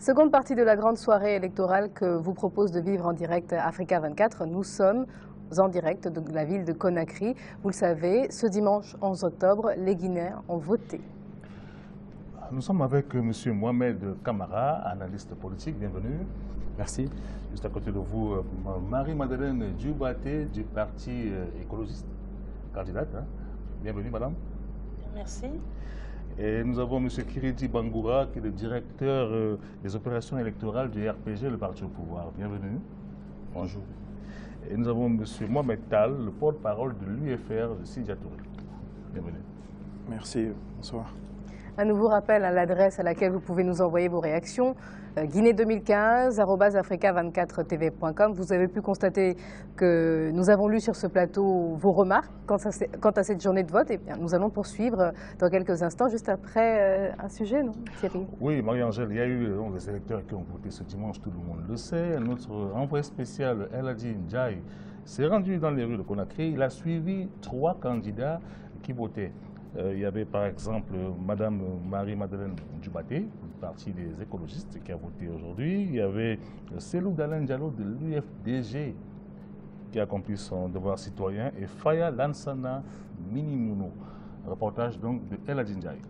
Seconde partie de la grande soirée électorale que vous propose de vivre en direct Africa 24. Nous sommes en direct de la ville de Conakry. Vous le savez, ce dimanche 11 octobre, les Guinéens ont voté. Nous sommes avec M. Mohamed Kamara, analyste politique. Bienvenue. Merci. Juste à côté de vous, Marie-Madeleine Djubaté du Parti écologiste, candidate. Bienvenue, madame. Merci. Et nous avons M. Kiriti Bangoura, qui est le directeur des opérations électorales du RPG, le parti au pouvoir. Bienvenue. Bonjour. Et nous avons M. Mohamed Tal, le porte-parole de l'UFR de Sidya Touré. Bienvenue. Merci. Bonsoir. Un nouveau rappel à l'adresse à laquelle vous pouvez nous envoyer vos réactions, guinée2015@africa24tv.com. Vous avez pu constater que nous avons lu sur ce plateau vos remarques quant à cette journée de vote. Et bien, nous allons poursuivre dans quelques instants, juste après un sujet, non, Thierry? Oui, Marie-Angèle, il y a eu les électeurs qui ont voté ce dimanche, tout le monde le sait. Notre envoyé spécial, Eladji Ndiaye, s'est rendu dans les rues de Conakry. Il a suivi 3 candidats qui votaient. Il y avait par exemple Mme Marie-Madeleine Djubaté, du Parti des écologistes, qui a voté aujourd'hui. Il y avait Selou Dalen Diallo de l'UFDG, qui a accompli son devoir citoyen, et Faya Lansana Minimouno. Reportage donc de Eladji Ndiaye.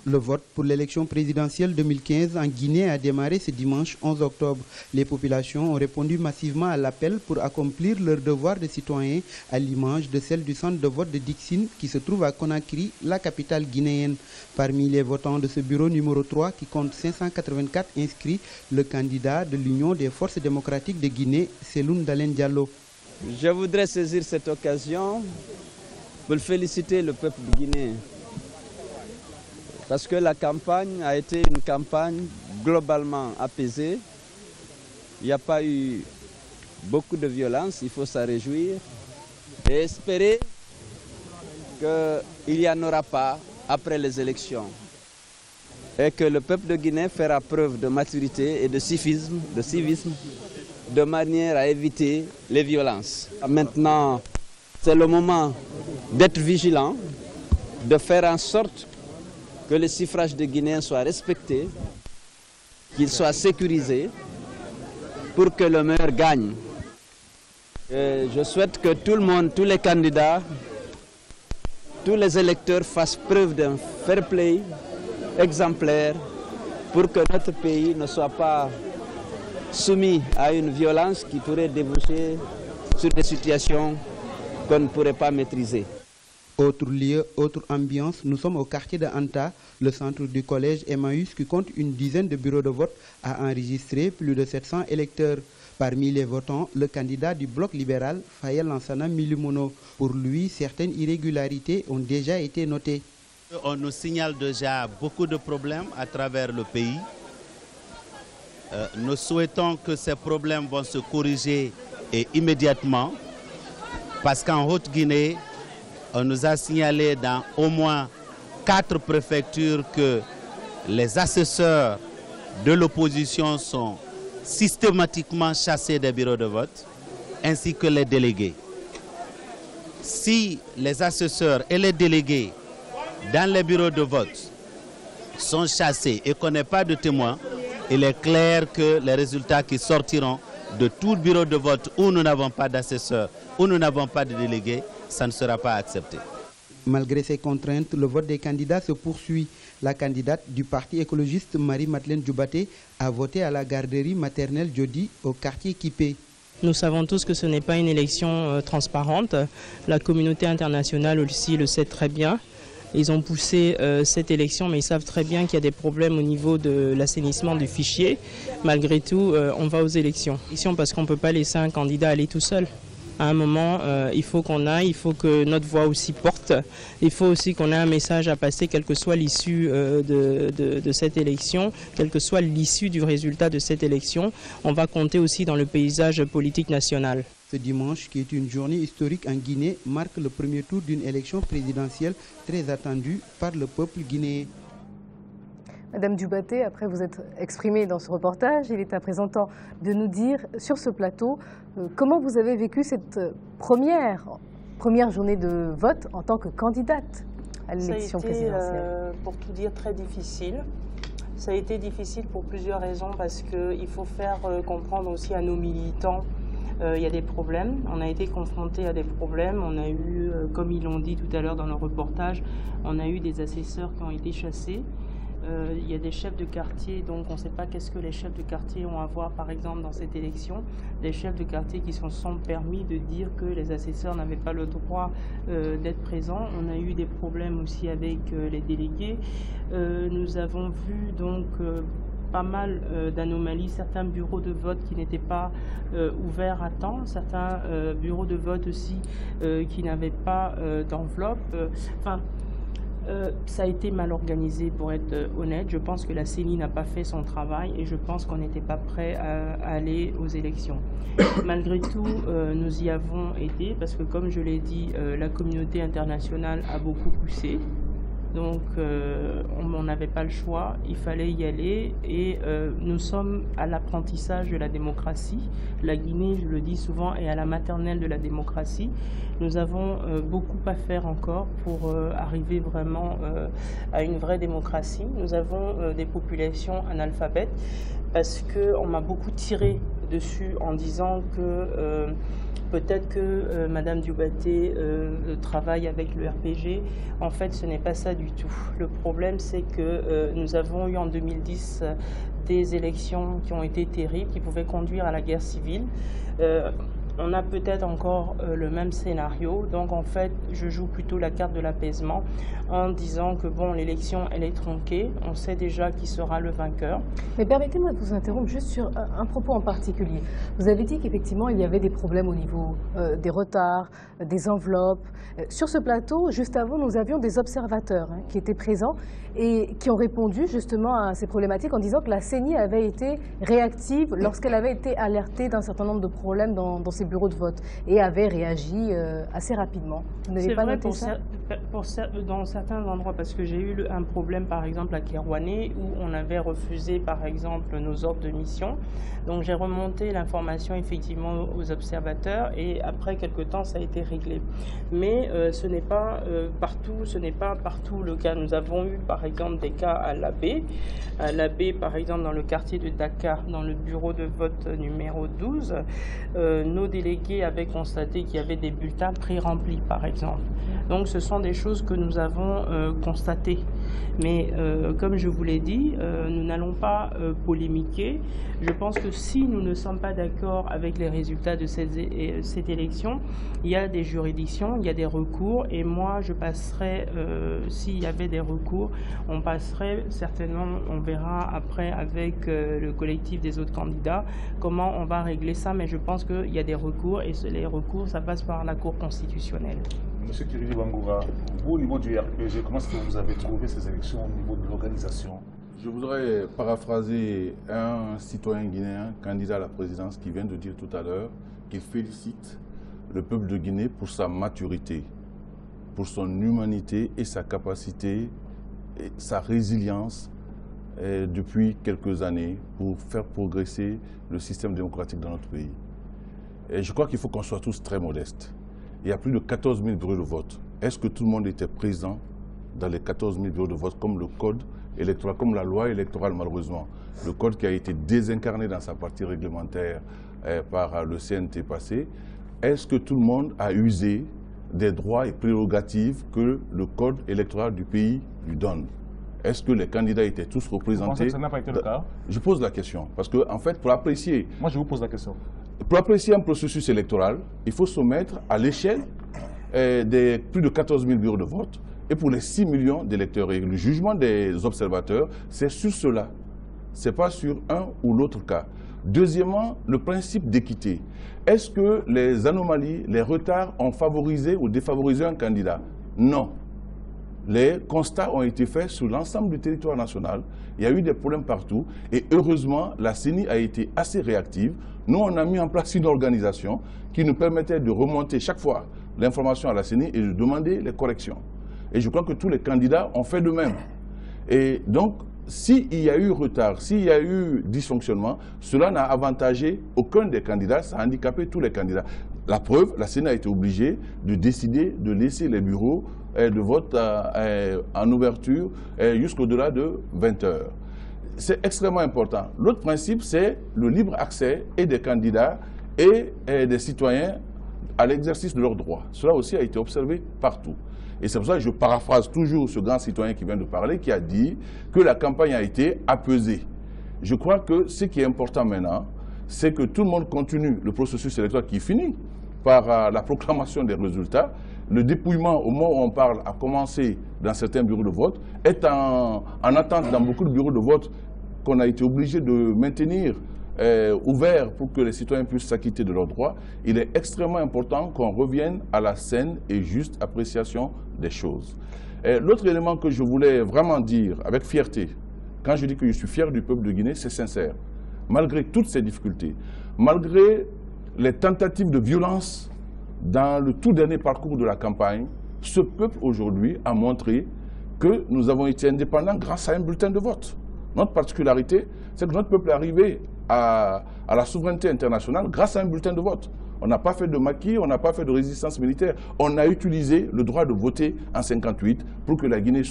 Le vote pour l'élection présidentielle 2015 en Guinée a démarré ce dimanche 11 octobre. Les populations ont répondu massivement à l'appel pour accomplir leur devoir de citoyen, à l'image de celle du centre de vote de Dixine qui se trouve à Conakry, la capitale guinéenne. Parmi les votants de ce bureau numéro 3 qui compte 584 inscrits, le candidat de l'Union des forces démocratiques de Guinée, Selou Dalen Diallo. Je voudrais saisir cette occasion pour féliciter le peuple guinéen. Parce que la campagne a été une campagne globalement apaisée. Il n'y a pas eu beaucoup de violence, il faut s'en réjouir. Et espérer qu'il n'y en aura pas après les élections. Et que le peuple de Guinée fera preuve de maturité et de civisme, de manière à éviter les violences. Maintenant, c'est le moment d'être vigilant, de faire en sorte que le suffrage des Guinéens soit respecté, qu'il soit sécurisé pour que le meilleur gagne. Et je souhaite que tout le monde, tous les candidats, tous les électeurs fassent preuve d'un fair play exemplaire pour que notre pays ne soit pas soumis à une violence qui pourrait déboucher sur des situations qu'on ne pourrait pas maîtriser. Autre lieu, autre ambiance, nous sommes au quartier de Anta. Le centre du collège Emmaüs, qui compte une dizaine de bureaux de vote, a enregistré plus de 700 électeurs. Parmi les votants, le candidat du bloc libéral, Faya Lansana Minimouno. Pour lui, certaines irrégularités ont déjà été notées. On nous signale déjà beaucoup de problèmes à travers le pays. Nous souhaitons que ces problèmes vont se corriger et immédiatement, parce qu'en Haute-Guinée, on nous a signalé dans au moins 4 préfectures que les assesseurs de l'opposition sont systématiquement chassés des bureaux de vote, ainsi que les délégués. Si les assesseurs et les délégués dans les bureaux de vote sont chassés et qu'on n'ait pas de témoins, il est clair que les résultats qui sortiront de tout bureau de vote où nous n'avons pas d'assesseurs, où nous n'avons pas de délégués, ça ne sera pas accepté. Malgré ces contraintes, le vote des candidats se poursuit. La candidate du Parti écologiste Marie-Madeleine Djubaté a voté à la garderie maternelle Jody au quartier Kipé. Nous savons tous que ce n'est pas une élection transparente. La communauté internationale aussi le sait très bien. Ils ont poussé cette élection, mais ils savent très bien qu'il y a des problèmes au niveau de l'assainissement du fichier. Malgré tout, on va aux élections. Parce qu'on ne peut pas laisser un candidat aller tout seul. À un moment, il faut qu'on aille, il faut que notre voix aussi porte. Il faut aussi qu'on ait un message à passer, quelle que soit l'issue de cette élection, quelle que soit l'issue du résultat de cette élection. On va compter aussi dans le paysage politique national. Ce dimanche, qui est une journée historique en Guinée, marque le premier tour d'une élection présidentielle très attendue par le peuple guinéen. Madame Djubaté, après vous être exprimée dans ce reportage, il est à présent temps de nous dire sur ce plateau comment vous avez vécu cette première journée de vote en tant que candidate à l'élection présidentielle. Ça a été, pour tout dire, très difficile. Ça a été difficile pour plusieurs raisons parce qu'il faut faire comprendre aussi à nos militants il y a des problèmes. On a été confrontés à des problèmes. On a eu, comme ils l'ont dit tout à l'heure dans le reportage, on a eu des assesseurs qui ont été chassés. Il y a des chefs de quartier, donc on ne sait pas qu'est-ce que les chefs de quartier ont à voir, par exemple, dans cette élection. Des chefs de quartier qui se sont permis de dire que les assesseurs n'avaient pas le droit d'être présents. On a eu des problèmes aussi avec les délégués. Nous avons vu donc pas mal d'anomalies, certains bureaux de vote qui n'étaient pas ouverts à temps, certains bureaux de vote aussi qui n'avaient pas d'enveloppe. Ça a été mal organisé pour être honnête. Je pense que la CENI n'a pas fait son travail et je pense qu'on n'était pas prêt à aller aux élections. Malgré tout, nous y avons été parce que, comme je l'ai dit, la communauté internationale a beaucoup poussé. Donc, on n'avait pas le choix, il fallait y aller et nous sommes à l'apprentissage de la démocratie. La Guinée, je le dis souvent, est à la maternelle de la démocratie. Nous avons beaucoup à faire encore pour arriver vraiment à une vraie démocratie. Nous avons des populations analphabètes parce qu'on m'a beaucoup tiré dessus en disant que peut-être que Madame Dioubaté travaille avec le RPG. En fait, ce n'est pas ça du tout. Le problème, c'est que nous avons eu en 2010 des élections qui ont été terribles, qui pouvaient conduire à la guerre civile. On a peut-être encore le même scénario. Donc, en fait, je joue plutôt la carte de l'apaisement en disant que, bon, l'élection, elle est tronquée. On sait déjà qui sera le vainqueur. Mais permettez-moi de vous interrompre juste sur un propos en particulier. Vous avez dit qu'effectivement, il y avait des problèmes au niveau des retards, des enveloppes. Sur ce plateau, juste avant, nous avions des observateurs qui étaient présents et qui ont répondu justement à ces problématiques en disant que la CENI avait été réactive lorsqu'elle avait été alertée d'un certain nombre de problèmes dans ses bureaux de vote et avait réagi assez rapidement. Vous n'avez pas noté ça ? Dans certains endroits, parce que j'ai eu un problème par exemple à Kerouané où on avait refusé par exemple nos ordres de mission. Donc j'ai remonté l'information effectivement aux observateurs et après quelque temps ça a été réglé. Mais ce n'est pas partout le cas. Nous avons eu par exemple des cas à l'Abbé. À l'Abbé par exemple dans le quartier de Dakar, dans le bureau de vote numéro 12, nos délégués avaient constaté qu'il y avait des bulletins pré-remplis par exemple. Donc ce sont des choses que nous avons constatées. Mais comme je vous l'ai dit, nous n'allons pas polémiquer. Je pense que si nous ne sommes pas d'accord avec les résultats de cette élection, il y a des juridictions, il y a des recours. Et moi, je passerai, s'il y avait des recours, on passerait certainement, on verra après avec le collectif des autres candidats, comment on va régler ça. Mais je pense qu'il y a des recours et les recours, ça passe par la Cour constitutionnelle. Monsieur Kirili Bangoura, vous, au niveau du RPG, comment est-ce que vous avez trouvé ces élections au niveau de l'organisation? Je voudrais paraphraser un citoyen guinéen, candidat à la présidence, qui vient de dire tout à l'heure qu'il félicite le peuple de Guinée pour sa maturité, pour son humanité et sa capacité, et sa résilience depuis quelques années pour faire progresser le système démocratique dans notre pays. Et je crois qu'il faut qu'on soit tous très modestes. Il y a plus de 14 000 bureaux de vote. Est-ce que tout le monde était présent dans les 14 000 bureaux de vote comme le code électoral, comme la loi électorale malheureusement? Le code qui a été désincarné dans sa partie réglementaire par le CNT passé. Est-ce que tout le monde a usé des droits et prérogatives que le code électoral du pays lui donne? Est-ce que les candidats étaient tous représentés? Vous pensez que ça n'a pas été le cas? Je pose la question. Parce que, en fait, pour apprécier... Moi, je vous pose la question. Pour apprécier un processus électoral, il faut se mettre à l'échelle des plus de 14 000 bureaux de vote et pour les 6 millions d'électeurs. Et le jugement des observateurs, c'est sur cela. Ce n'est pas sur un ou l'autre cas. Deuxièmement, le principe d'équité. Est-ce que les anomalies, les retards ont favorisé ou défavorisé un candidat? Non. Les constats ont été faits sur l'ensemble du territoire national. Il y a eu des problèmes partout. Et heureusement, la CENI a été assez réactive. Nous, on a mis en place une organisation qui nous permettait de remonter chaque fois l'information à la CENI et de demander les corrections. Et je crois que tous les candidats ont fait de même. Et donc, s'il y a eu retard, s'il y a eu dysfonctionnement, cela n'a avantagé aucun des candidats, ça a handicapé tous les candidats. La preuve, la CENI a été obligée de décider de laisser les bureaux de vote en ouverture jusqu'au-delà de 20 heures. c'est extrêmement important. L'autre principe, c'est le libre accès et des candidats et des citoyens à l'exercice de leurs droits. Cela aussi a été observé partout. Et c'est pour ça que je paraphrase toujours ce grand citoyen qui vient de parler, qui a dit que la campagne a été apaisée. Je crois que ce qui est important maintenant, c'est que tout le monde continue le processus électoral qui finit par la proclamation des résultats. Le dépouillement, au moment où on parle, a commencé dans certains bureaux de vote, est en attente dans beaucoup de bureaux de vote qu'on a été obligé de maintenir ouverts pour que les citoyens puissent s'acquitter de leurs droits. Il est extrêmement important qu'on revienne à la saine et juste appréciation des choses. L'autre élément que je voulais vraiment dire avec fierté, quand je dis que je suis fier du peuple de Guinée, c'est sincère. Malgré toutes ces difficultés, malgré les tentatives de violence dans le tout dernier parcours de la campagne, ce peuple aujourd'hui a montré que nous avons été indépendants grâce à un bulletin de vote. Notre particularité, c'est que notre peuple est arrivé à la souveraineté internationale grâce à un bulletin de vote. On n'a pas fait de maquis, on n'a pas fait de résistance militaire. On a utilisé le droit de voter en 1958 pour que la Guinée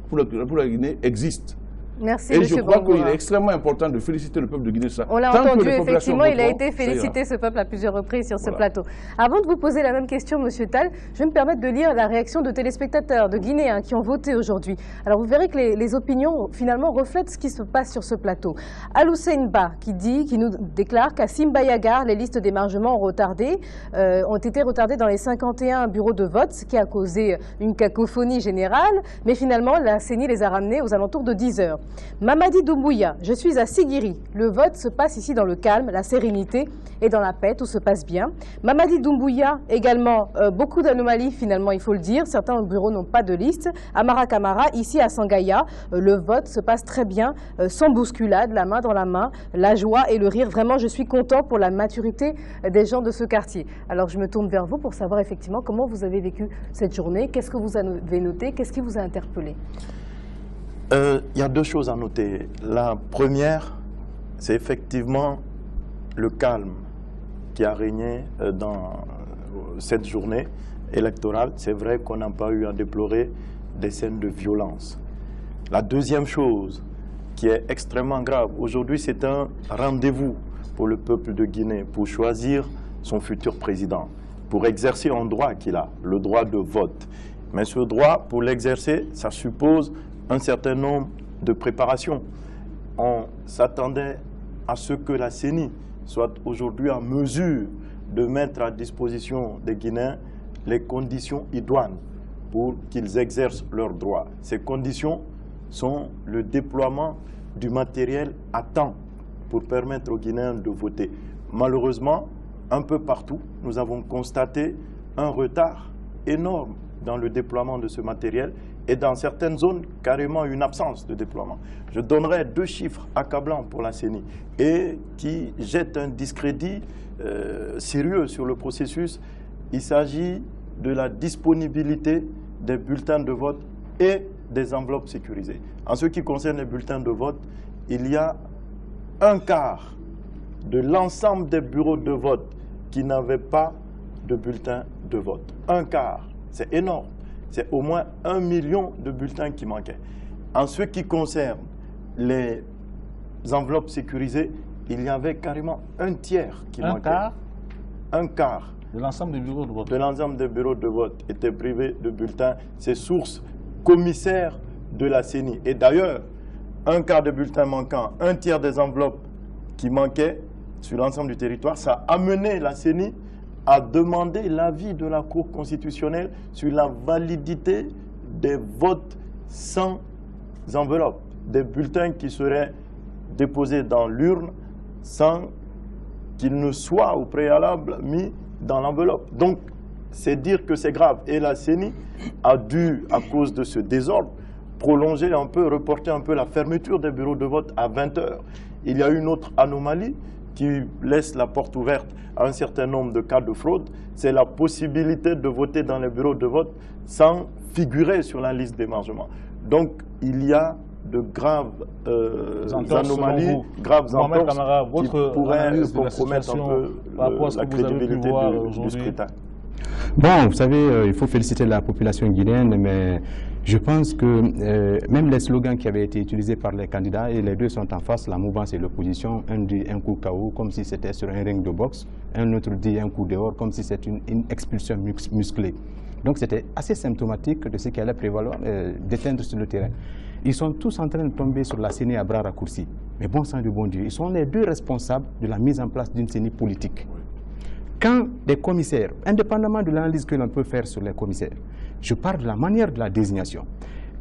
pour que la Guinée existe. Merci, et je crois qu'il est extrêmement important de féliciter le peuple de Guinée. On l'a entendu, effectivement, il a été félicité, ce peuple, à plusieurs reprises sur ce plateau. Avant de vous poser la même question, M. Tall, je vais me permettre de lire la réaction de téléspectateurs, de Guinéens qui ont voté aujourd'hui. Alors, vous verrez que les opinions, finalement, reflètent ce qui se passe sur ce plateau. Aloussène Ba, qui nous déclare qu'à Simbayagar, les listes d'émargement ont été retardées dans les 51 bureaux de vote, ce qui a causé une cacophonie générale, mais finalement, la CENI les a ramenés aux alentours de 10 heures. Mamadi Doumbouya, je suis à Sigiri. Le vote se passe ici dans le calme, la sérénité et dans la paix, tout se passe bien. Mamadi Doumbouya, également, beaucoup d'anomalies finalement, il faut le dire. Certains bureaux n'ont pas de liste. Amara Kamara, ici à Sangaya, le vote se passe très bien, sans bousculade, la main dans la main, la joie et le rire. Vraiment, je suis content pour la maturité des gens de ce quartier. Alors, je me tourne vers vous pour savoir effectivement comment vous avez vécu cette journée. Qu'est-ce que vous avez noté? Qu'est-ce qui vous a interpellé? Il y a deux choses à noter. La première, c'est effectivement le calme qui a régné dans cette journée électorale. C'est vrai qu'on n'a pas eu à déplorer des scènes de violence. La deuxième chose qui est extrêmement grave, aujourd'hui c'est un rendez-vous pour le peuple de Guinée pour choisir son futur président, pour exercer un droit qu'il a, le droit de vote. Mais ce droit, pour l'exercer, ça suppose un certain nombre de préparations. On s'attendait à ce que la CENI soit aujourd'hui en mesure de mettre à disposition des Guinéens les conditions idoines pour qu'ils exercent leurs droits. Ces conditions sont le déploiement du matériel à temps pour permettre aux Guinéens de voter. Malheureusement, un peu partout, nous avons constaté un retard énorme dans le déploiement de ce matériel et dans certaines zones, carrément une absence de déploiement. Je donnerai deux chiffres accablants pour la CENI et qui jettent un discrédit sérieux sur le processus. Il s'agit de la disponibilité des bulletins de vote et des enveloppes sécurisées. En ce qui concerne les bulletins de vote, il y a un quart de l'ensemble des bureaux de vote qui n'avaient pas de bulletins de vote. Un quart, c'est énorme. C'est au moins 1 million de bulletins qui manquaient. En ce qui concerne les enveloppes sécurisées, il y avait carrément un tiers qui manquait. Un quart de l'ensemble des bureaux de vote. De l'ensemble des bureaux de vote étaient privés de bulletins. C'est source commissaire de la CENI. Et d'ailleurs, un quart des bulletins manquants, un tiers des enveloppes qui manquaient sur l'ensemble du territoire, ça a amené la CENI à demander l'avis de la Cour constitutionnelle sur la validité des votes sans enveloppe, des bulletins qui seraient déposés dans l'urne sans qu'ils ne soient au préalable mis dans l'enveloppe. Donc, c'est dire que c'est grave. Et la CENI a dû, à cause de ce désordre, prolonger un peu, reporter un peu la fermeture des bureaux de vote à 20 h. Il y a une autre anomalie qui laisse la porte ouverte à un certain nombre de cas de fraude, c'est la possibilité de voter dans les bureaux de vote sans figurer sur la liste d'émargement. Donc, il y a de graves anomalies, graves entorses qui pourraient compromettre un peu la crédibilité du scrutin. Bon, vous savez, il faut féliciter la population guinéenne, mais Je pense que même les slogans qui avaient été utilisés par les candidats, et les deux sont en face, la mouvance et l'opposition, un dit un coup KO comme si c'était sur un ring de boxe, un autre dit un coup dehors comme si c'était une expulsion musclée. Donc c'était assez symptomatique de ce qui allait prévaloir, d'éteindre sur le terrain. Ils sont tous en train de tomber sur la CENI à bras raccourcis. Mais bon sang de bon Dieu, ils sont les deux responsables de la mise en place d'une CENI politique. Quand des commissaires, indépendamment de l'analyse que l'on peut faire sur les commissaires, je parle de la manière de la désignation.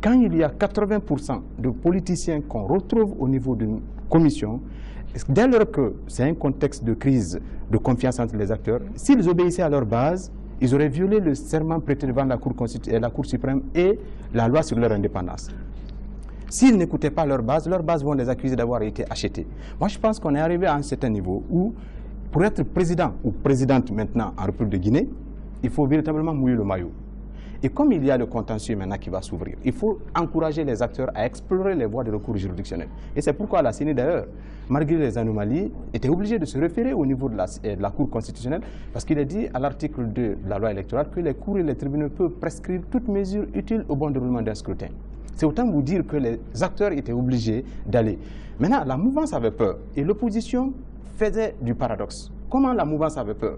Quand il y a 80% de politiciens qu'on retrouve au niveau d'une commission, dès lors que c'est un contexte de crise de confiance entre les acteurs, s'ils obéissaient à leur base, ils auraient violé le serment prêté devant la Cour suprême et la loi sur leur indépendance. S'ils n'écoutaient pas leur base vont les accuser d'avoir été achetés. Moi, je pense qu'on est arrivé à un certain niveau où, pour être président ou présidente maintenant en République de Guinée, il faut véritablement mouiller le maillot. Et comme il y a le contentieux maintenant qui va s'ouvrir, il faut encourager les acteurs à explorer les voies de recours juridictionnels. Et c'est pourquoi la CENI, d'ailleurs, malgré les anomalies, était obligée de se référer au niveau de la Cour constitutionnelle, parce qu'il est dit à l'article 2 de la loi électorale que les cours et les tribunaux peuvent prescrire toute mesure utile au bon déroulement d'un scrutin. C'est autant vous dire que les acteurs étaient obligés d'aller. Maintenant, la mouvance avait peur et l'opposition faisait du paradoxe. Comment la mouvance avait peur?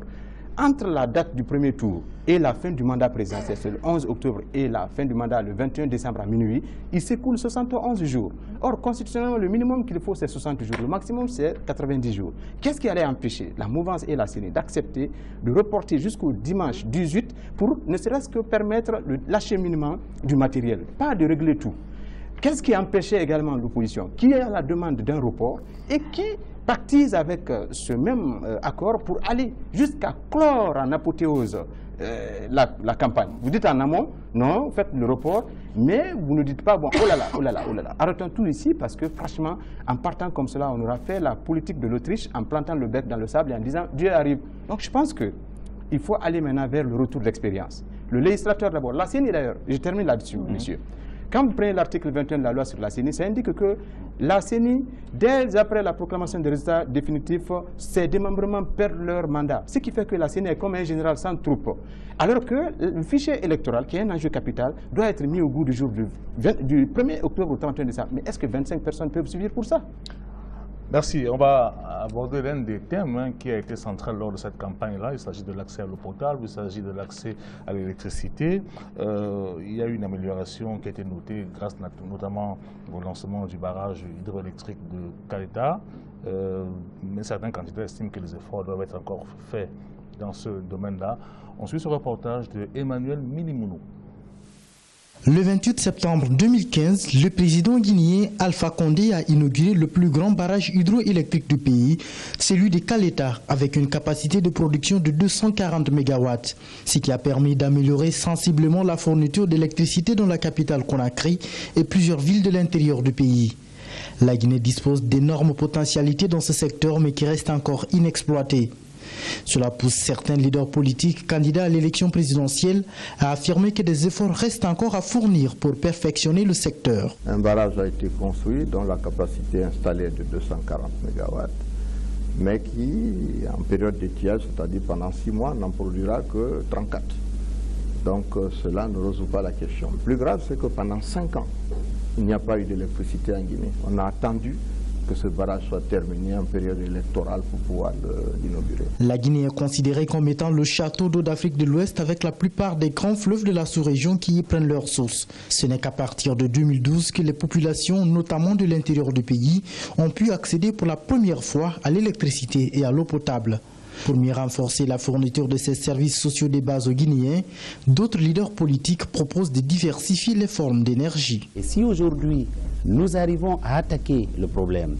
Entre la date du premier tour et la fin du mandat présidentiel, c'est le 11 octobre, et la fin du mandat le 21 décembre à minuit, il s'écoule 71 jours. Or, constitutionnellement, le minimum qu'il faut, c'est 60 jours. Le maximum, c'est 90 jours. Qu'est-ce qui allait empêcher la mouvance et la CENI d'accepter de reporter jusqu'au dimanche 18 pour ne serait-ce que permettre l'acheminement du matériel, pas de régler tout? Qu'est-ce qui empêchait également l'opposition, qui est à la demande d'un report et qui pactise avec ce même accord pour aller jusqu'à clore en apothéose la campagne. Vous dites en amont, non, faites le report, mais vous ne dites pas, bon, oh là là, oh là là, oh là là. Arrêtons tout ici parce que franchement, en partant comme cela, on aura fait la politique de l'Autriche en plantant le bec dans le sable et en disant, Dieu arrive. Donc je pense qu'il faut aller maintenant vers le retour d'expérience. Le législateur d'abord, la CENI d'ailleurs, je termine là-dessus, monsieur. Quand vous prenez l'article 21 de la loi sur la CENI, ça indique que la CENI, dès après la proclamation des résultats définitifs, ses démembrements perdent leur mandat. Ce qui fait que la CENI est comme un général sans troupe. Alors que le fichier électoral, qui est un enjeu capital, doit être mis au goût du jour du 1er octobre au 31 décembre. Mais est-ce que 25 personnes peuvent suivre pour ça? Merci. On va aborder l'un des thèmes qui a été central lors de cette campagne-là. Il s'agit de l'accès à l'eau potable, il s'agit de l'accès à l'électricité. Il y a eu une amélioration qui a été notée grâce notamment au lancement du barrage hydroélectrique de Kaleta. Mais certains candidats estiment que les efforts doivent être encore faits dans ce domaine-là. On suit ce reportage de Emmanuel Minimounou. Le 28 septembre 2015, le président guinéen Alpha Condé a inauguré le plus grand barrage hydroélectrique du pays, celui de Kaleta, avec une capacité de production de 240 MW, ce qui a permis d'améliorer sensiblement la fourniture d'électricité dans la capitale Conakry et plusieurs villes de l'intérieur du pays. La Guinée dispose d'énormes potentialités dans ce secteur, mais qui restent encore inexploitées. Cela pousse certains leaders politiques candidats à l'élection présidentielle à affirmer que des efforts restent encore à fournir pour perfectionner le secteur. Un barrage a été construit dont la capacité installée est de 240 MW, mais qui, en période d'étiage, c'est-à-dire pendant 6 mois, n'en produira que 34. Donc cela ne résout pas la question. Le plus grave, c'est que pendant 5 ans, il n'y a pas eu d'électricité en Guinée. On a attendu que ce barrage soit terminé en période électorale pour pouvoir l'inaugurer. La Guinée est considérée comme étant le château d'eau d'Afrique de l'Ouest avec la plupart des grands fleuves de la sous-région qui y prennent leur source. Ce n'est qu'à partir de 2012 que les populations, notamment de l'intérieur du pays, ont pu accéder pour la première fois à l'électricité et à l'eau potable. Pour mieux renforcer la fourniture de ces services sociaux de base aux Guinéens, d'autres leaders politiques proposent de diversifier les formes d'énergie. Et si aujourd'hui nous arrivons à attaquer le problème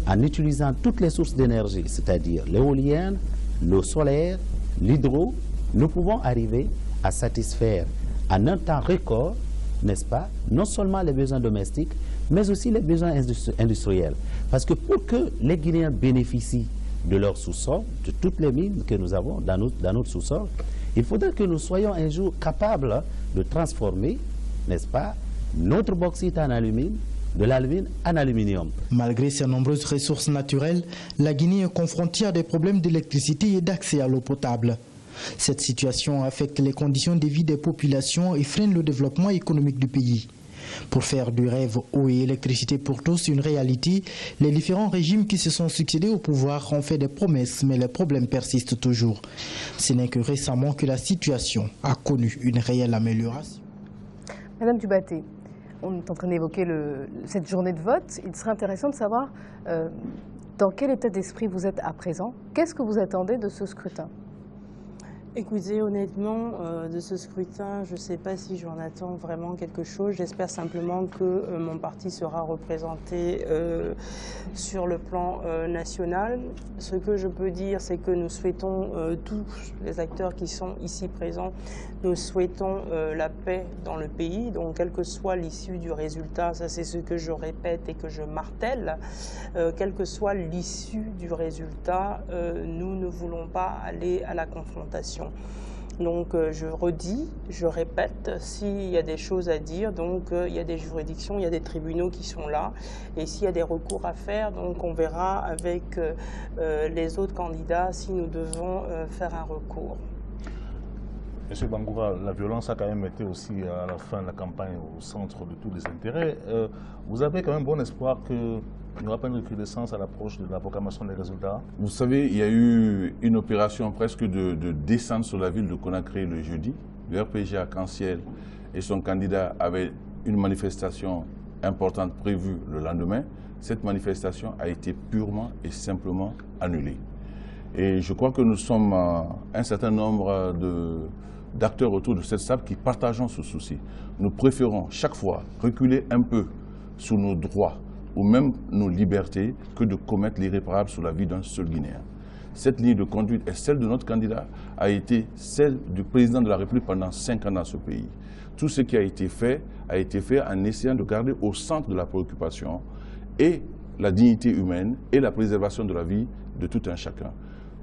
en utilisant toutes les sources d'énergie, c'est-à-dire l'éolienne, l'eau solaire, l'hydro, nous pouvons arriver à satisfaire en un temps record, n'est-ce pas, non seulement les besoins domestiques, mais aussi les besoins industriels. Parce que pour que les Guinéens bénéficient de leur sous-sol, de toutes les mines que nous avons dans notre sous-sol, il faudrait que nous soyons un jour capables de transformer, n'est-ce pas, notre bauxite en alumine, de l'alumine en aluminium. Malgré ses nombreuses ressources naturelles, la Guinée est confrontée à des problèmes d'électricité et d'accès à l'eau potable. Cette situation affecte les conditions de vie des populations et freine le développement économique du pays. Pour faire du rêve eau et électricité pour tous une réalité, les différents régimes qui se sont succédés au pouvoir ont fait des promesses, mais les problèmes persistent toujours. Ce n'est que récemment que la situation a connu une réelle amélioration. Madame Dubaté, on est en train d'évoquer cette journée de vote. Il serait intéressant de savoir dans quel état d'esprit vous êtes à présent. Qu'est-ce que vous attendez de ce scrutin ? Écoutez, honnêtement, de ce scrutin, je ne sais pas si j'en attends vraiment quelque chose. J'espère simplement que mon parti sera représenté sur le plan national. Ce que je peux dire, c'est que nous souhaitons, tous les acteurs qui sont ici présents, nous souhaitons la paix dans le pays. Donc, quelle que soit l'issue du résultat, ça c'est ce que je répète et que je martèle, quelle que soit l'issue du résultat, nous ne voulons pas aller à la confrontation. Donc je redis, je répète, s'il y a des choses à dire, donc il y a des juridictions, il y a des tribunaux qui sont là, et s'il y a des recours à faire, donc on verra avec les autres candidats si nous devons faire un recours. Monsieur Bangoura, la violence a quand même été aussi à la fin de la campagne au centre de tous les intérêts. Vous avez quand même bon espoir qu'il n'y aura pas une recrudescence à l'approche de la proclamation des résultats? Vous savez, il y a eu une opération presque de descente sur la ville de Conakry le jeudi. Le RPG Arc-en-Ciel et son candidat avaient une manifestation importante prévue le lendemain. Cette manifestation a été purement et simplement annulée. Et je crois que nous sommes un certain nombre d'acteurs autour de cette table qui partageons ce souci. Nous préférons chaque fois reculer un peu sur nos droits ou même nos libertés que de commettre l'irréparable sur la vie d'un seul Guinéen. Cette ligne de conduite et celle de notre candidat a été celle du président de la République pendant 5 ans dans ce pays. Tout ce qui a été fait en essayant de garder au centre de la préoccupation et la dignité humaine et la préservation de la vie de tout un chacun.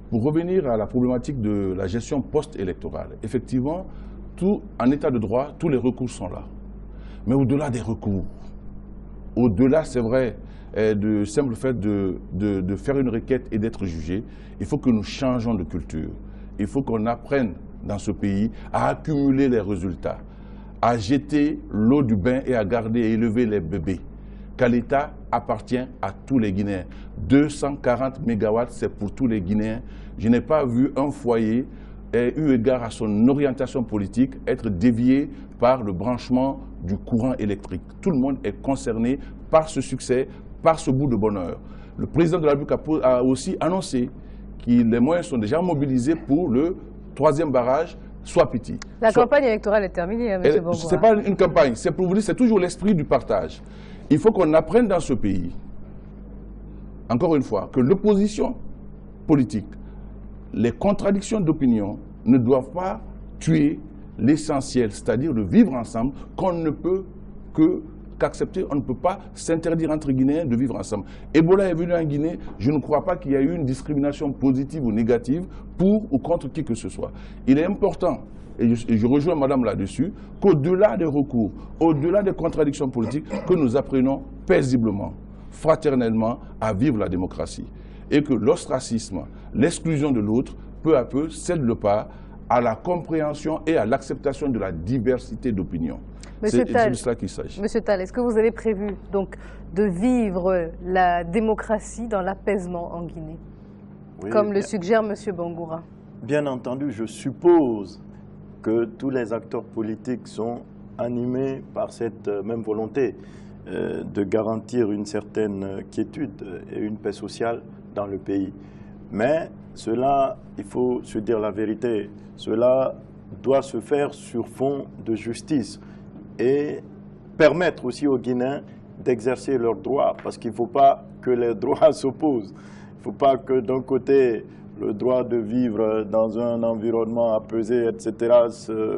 Pour revenir à la problématique de la gestion post-électorale, effectivement, en état de droit, tous les recours sont là. Mais au-delà des recours, au-delà, c'est vrai, du simple fait de faire une requête et d'être jugé, il faut que nous changeons de culture. Il faut qu'on apprenne dans ce pays à accumuler les résultats, à jeter l'eau du bain et à garder et élever les bébés. Car l'État appartient à tous les Guinéens. 240 mégawatts, c'est pour tous les Guinéens. Je n'ai pas vu un foyer, eu égard à son orientation politique, être dévié par le branchement du courant électrique. Tout le monde est concerné par ce succès, par ce bout de bonheur. Le président de la République a aussi annoncé que les moyens sont déjà mobilisés pour le 3e barrage, soit petit. La campagne électorale est terminée, M. Bangoura. Ce n'est pas une campagne, c'est pour vous dire, c'est toujours l'esprit du partage. Il faut qu'on apprenne dans ce pays, encore une fois, que l'opposition politique, les contradictions d'opinion ne doivent pas tuer l'essentiel, c'est-à-dire le vivre ensemble, qu'on ne peut qu'accepter. On ne peut pas s'interdire entre Guinéens de vivre ensemble. Ebola est venu en Guinée, je ne crois pas qu'il y ait eu une discrimination positive ou négative pour ou contre qui que ce soit. Il est important, et je rejoins madame là-dessus, qu'au-delà des recours, au-delà des contradictions politiques, que nous apprenons paisiblement, fraternellement à vivre la démocratie. Et que l'ostracisme, l'exclusion de l'autre, peu à peu, cède le pas à la compréhension et à l'acceptation de la diversité d'opinions. C'est de cela qu'il s'agit. Monsieur Tall, est-ce que vous avez prévu donc de vivre la démocratie dans l'apaisement en Guinée, oui, comme le suggère Monsieur Bangoura? Bien entendu, je suppose que tous les acteurs politiques sont animés par cette même volonté de garantir une certaine quiétude et une paix sociale dans le pays. Mais cela, il faut se dire la vérité, cela doit se faire sur fond de justice et permettre aussi aux Guinéens d'exercer leurs droits, parce qu'il ne faut pas que les droits s'opposent. Il ne faut pas que d'un côté, le droit de vivre dans un environnement apaisé, etc.,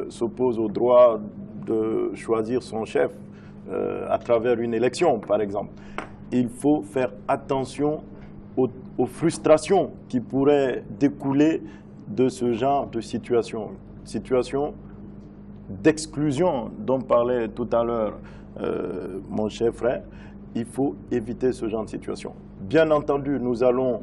s'oppose au droit de choisir son chef à travers une élection, par exemple. Il faut faire attention aux frustrations qui pourraient découler de ce genre de situation d'exclusion dont parlait tout à l'heure mon cher frère. Il faut éviter ce genre de situation. Bien entendu, nous allons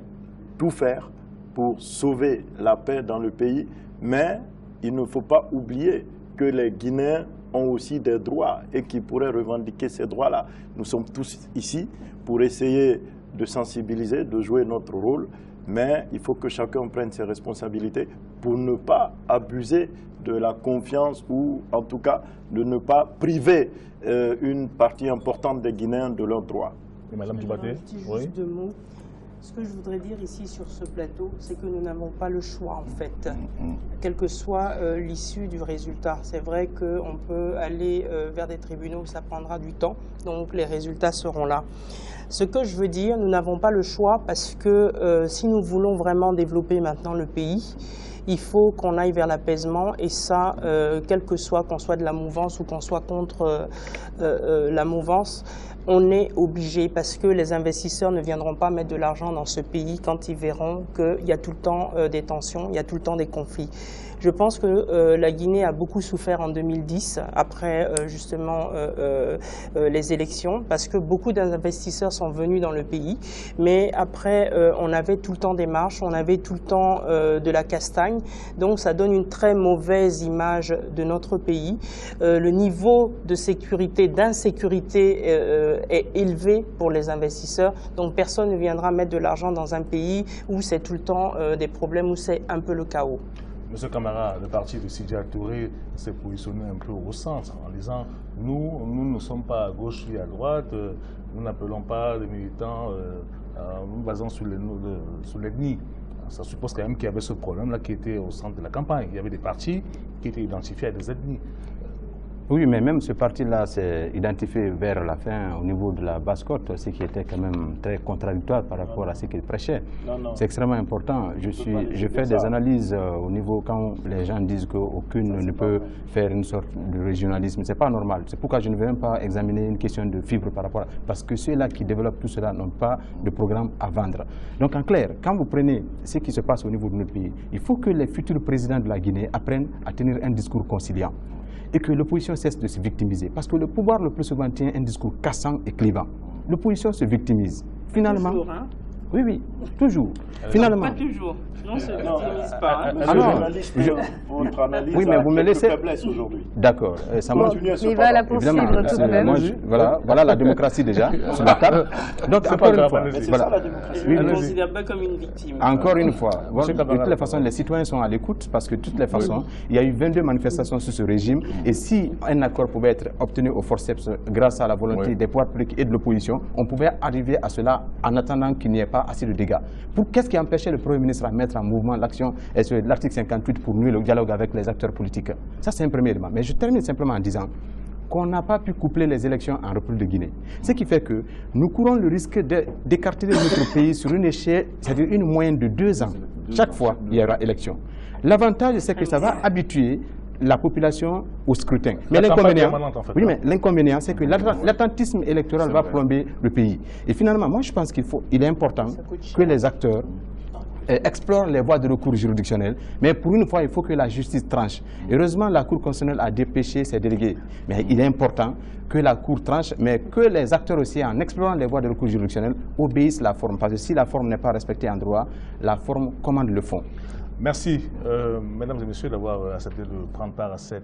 tout faire pour sauver la paix dans le pays, mais il ne faut pas oublier que les Guinéens ont aussi des droits et qui pourraient revendiquer ces droits-là. Nous sommes tous ici pour essayer de sensibiliser, de jouer notre rôle, mais il faut que chacun prenne ses responsabilités pour ne pas abuser de la confiance ou en tout cas de ne pas priver une partie importante des Guinéens de leurs droits. Et Madame Djubaté, oui. Deux mots. Ce que je voudrais dire ici sur ce plateau, c'est que nous n'avons pas le choix en fait, quelle que soit l'issue du résultat. C'est vrai qu'on peut aller vers des tribunaux, ça prendra du temps, donc les résultats seront là. Ce que je veux dire, nous n'avons pas le choix parce que si nous voulons vraiment développer maintenant le pays, il faut qu'on aille vers l'apaisement et ça, quel que soit, qu'on soit de la mouvance ou qu'on soit contre la mouvance, on est obligé parce que les investisseurs ne viendront pas mettre de l'argent dans ce pays quand ils verront qu'il y a tout le temps des tensions, il y a tout le temps des conflits. Je pense que la Guinée a beaucoup souffert en 2010, après justement les élections, parce que beaucoup d'investisseurs sont venus dans le pays, mais après on avait tout le temps des marches, on avait tout le temps de la castagne, donc ça donne une très mauvaise image de notre pays. Le niveau de sécurité, d'insécurité est élevé pour les investisseurs, donc personne ne viendra mettre de l'argent dans un pays où c'est tout le temps des problèmes, où c'est un peu le chaos. Monsieur Camara, le parti de Sidya Touré s'est positionné un peu au centre en disant nous ne sommes pas à gauche ni à droite, nous n'appelons pas les militants nous basant sur l'ethnie. Ça suppose quand même qu'il y avait ce problème-là qui était au centre de la campagne. Il y avait des partis qui étaient identifiés à des ethnies. Oui, mais même ce parti-là s'est identifié vers la fin au niveau de la basse-côte, ce qui était quand même très contradictoire par rapport à ce qu'il prêchait. C'est extrêmement important. Je fais des analyses au niveau quand les gens disent qu'aucune ne peut faire une sorte de régionalisme. Ce n'est pas normal. C'est pourquoi je ne vais même pas examiner une question de fibre par rapport à... Parce que ceux-là qui développent tout cela n'ont pas de programme à vendre. Donc en clair, quand vous prenez ce qui se passe au niveau de notre pays, il faut que les futurs présidents de la Guinée apprennent à tenir un discours conciliant. Et que l'opposition cesse de se victimiser. Parce que le pouvoir le plus souvent tient un discours cassant et clivant. L'opposition se victimise. Finalement, toujours, hein? Oui, oui, toujours. Finalement. Pas toujours. Non, se victimise pas. Hein. Votre analyse oui, mais vous me laissez. D'accord. Il va la poursuivre tout de même. Voilà la démocratie déjà sur la table. Donc, encore une fois. Voilà. Je ne me considère pas comme une victime. Encore une fois. De toutes les façons, les citoyens sont à l'écoute parce que de toutes les façons, il y a eu 22 manifestations sur ce régime. Et si un accord pouvait être obtenu au forceps grâce à la volonté des pouvoirs publics et de l'opposition, on pouvait arriver à cela en attendant qu'il n'y ait pas assez de dégâts. Qu'est-ce qui empêchait le Premier ministre à mettre en mouvement l'action sur l'article 58 pour nouer le dialogue avec les acteurs politiques? Ça, c'est un premier élément. Mais je termine simplement en disant qu'on n'a pas pu coupler les élections en République de Guinée. Ce qui fait que nous courons le risque d'écarter notre pays sur une échelle, c'est-à-dire une moyenne de 2 ans. Chaque fois, il y aura élection. L'avantage, c'est que ça va habituer la population au scrutin. Mais l'inconvénient, c'est que l'attentisme électoral va plomber le pays. Et finalement, moi, je pense qu'il est important que les acteurs explorent les voies de recours juridictionnels, mais pour une fois, il faut que la justice tranche. Heureusement, la Cour constitutionnelle a dépêché ses délégués. Mais il est important que la Cour tranche, mais que les acteurs aussi, en explorant les voies de recours juridictionnels, obéissent la forme. Parce que si la forme n'est pas respectée en droit, la forme commande le fond. Merci, mesdames et messieurs, d'avoir accepté de prendre part à cette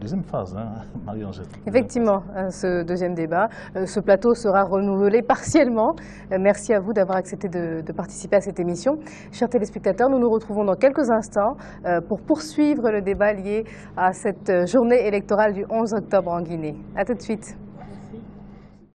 deuxième phase, hein, Marie-Angèle. Effectivement, ce deuxième débat. Ce plateau sera renouvelé partiellement. Merci à vous d'avoir accepté de participer à cette émission. Chers téléspectateurs, nous nous retrouvons dans quelques instants pour poursuivre le débat lié à cette journée électorale du 11 octobre en Guinée. À tout de suite.